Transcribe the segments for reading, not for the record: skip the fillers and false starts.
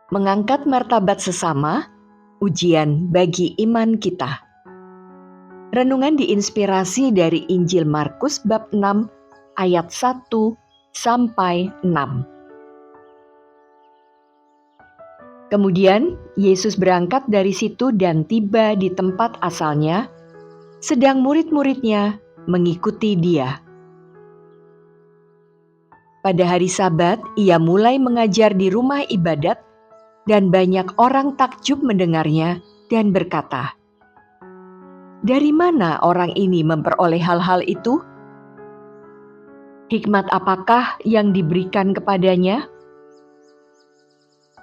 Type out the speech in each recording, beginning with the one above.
Mengangkat martabat sesama, ujian bagi iman kita. Renungan diinspirasi dari Injil Markus bab 6 ayat 1 sampai 6. Kemudian Yesus berangkat dari situ dan tiba di tempat asalnya, sedang murid-muridnya mengikuti Dia. Pada hari Sabat, Ia mulai mengajar di rumah ibadat, dan banyak orang takjub mendengarnya dan berkata, "Dari mana orang ini memperoleh hal-hal itu? Hikmat apakah yang diberikan kepadanya?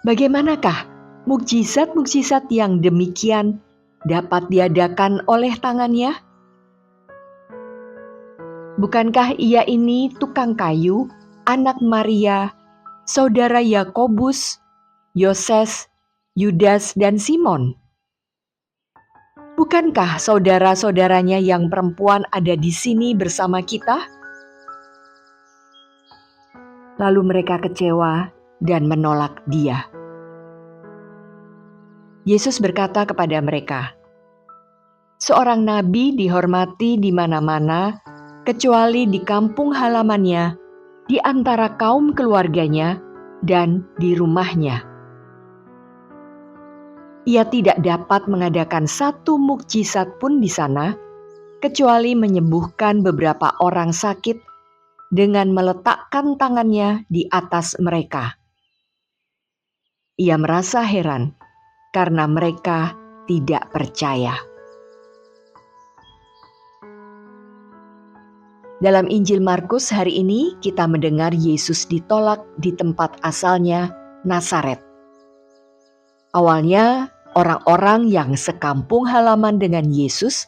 Bagaimanakah mukjizat-mukjizat yang demikian dapat diadakan oleh tangannya? Bukankah ia ini tukang kayu, anak Maria, saudara Yakobus, Yoses, Yudas, dan Simon? Bukankah saudara-saudaranya yang perempuan ada di sini bersama kita?" Lalu mereka kecewa dan menolak Dia. Yesus berkata kepada mereka, "Seorang nabi dihormati di mana-mana, kecuali di kampung halamannya, di antara kaum keluarganya, dan di rumahnya. Ia tidak dapat mengadakan satu mukjizat pun di sana, kecuali menyembuhkan beberapa orang sakit dengan meletakkan tangannya di atas mereka." Ia merasa heran karena mereka tidak percaya. Dalam Injil Markus hari ini kita mendengar Yesus ditolak di tempat asalnya, Nazaret. Awalnya orang-orang yang sekampung halaman dengan Yesus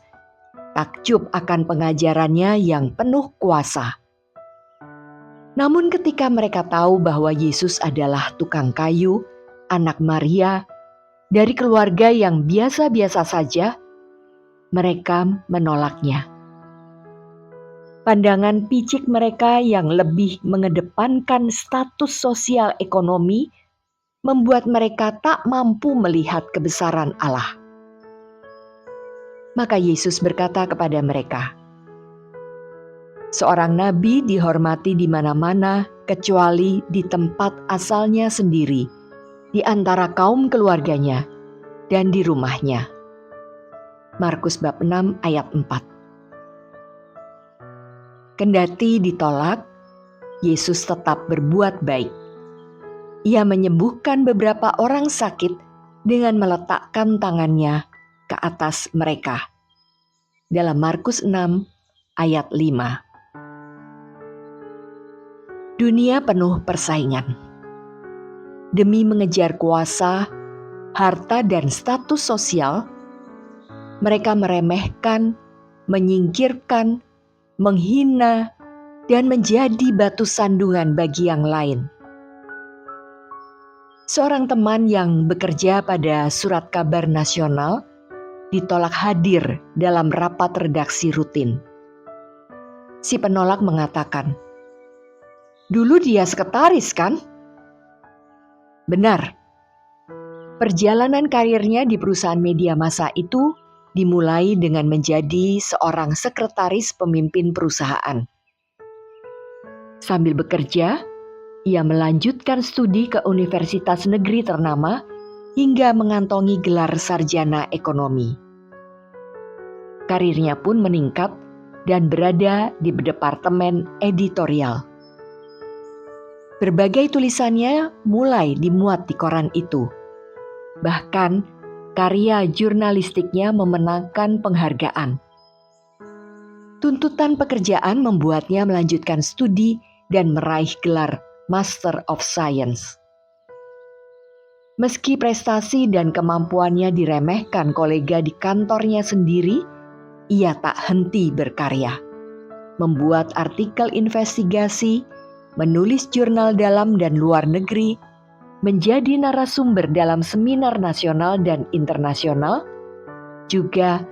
takjub akan pengajarannya yang penuh kuasa. Namun ketika mereka tahu bahwa Yesus adalah tukang kayu, anak Maria, dari keluarga yang biasa-biasa saja, mereka menolaknya. Pandangan picik mereka yang lebih mengedepankan status sosial ekonomi membuat mereka tak mampu melihat kebesaran Allah. Maka Yesus berkata kepada mereka, "Seorang nabi dihormati di mana-mana kecuali di tempat asalnya sendiri, di antara kaum keluarganya, dan di rumahnya." Markus bab 6 ayat 4. Kendati ditolak, Yesus tetap berbuat baik. Ia menyembuhkan beberapa orang sakit dengan meletakkan tangannya ke atas mereka. Dalam Markus 6 ayat 5. Dunia penuh persaingan. Demi mengejar kuasa, harta, dan status sosial, mereka meremehkan, menyingkirkan, menghina, dan menjadi batu sandungan bagi yang lain. Seorang teman yang bekerja pada Surat Kabar Nasional ditolak hadir dalam rapat redaksi rutin. Si penolak mengatakan, "Dulu dia sekretaris, kan?" Benar. Perjalanan karirnya di perusahaan media massa itu dimulai dengan menjadi seorang sekretaris pemimpin perusahaan. Sambil bekerja, ia melanjutkan studi ke universitas negeri ternama hingga mengantongi gelar sarjana ekonomi. Karirnya pun meningkat dan berada di departemen editorial. Berbagai tulisannya mulai dimuat di koran itu. Bahkan karya jurnalistiknya memenangkan penghargaan. Tuntutan pekerjaan membuatnya melanjutkan studi dan meraih gelar Master of Science. Meski prestasi dan kemampuannya diremehkan kolega di kantornya sendiri, ia tak henti berkarya. Membuat artikel investigasi, menulis jurnal dalam dan luar negeri, menjadi narasumber dalam seminar nasional dan internasional, juga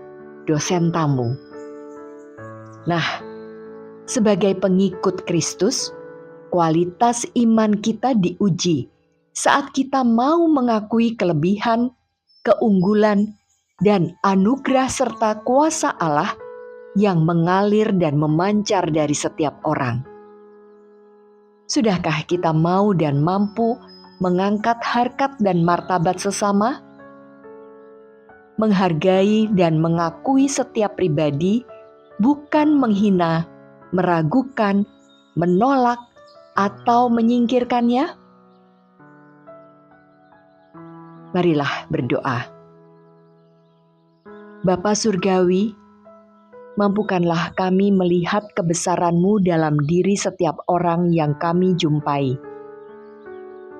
dosen tamu. Nah, sebagai pengikut Kristus, kualitas iman kita diuji saat kita mau mengakui kelebihan, keunggulan, dan anugerah serta kuasa Allah yang mengalir dan memancar dari setiap orang. Sudahkah kita mau dan mampu mengangkat harkat dan martabat sesama? Menghargai dan mengakui setiap pribadi, bukan menghina, meragukan, menolak, atau menyingkirkannya? Marilah berdoa. Bapa Surgawi, mampukanlah kami melihat kebesaran-Mu dalam diri setiap orang yang kami jumpai.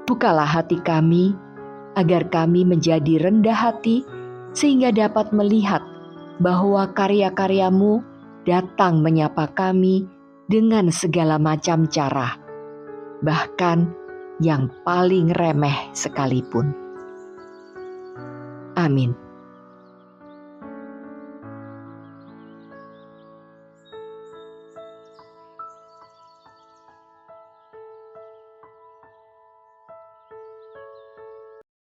Bukalah hati kami, agar kami menjadi rendah hati, sehingga dapat melihat bahwa karya-karya-Mu datang menyapa kami dengan segala macam cara, bahkan yang paling remeh sekalipun. Amin.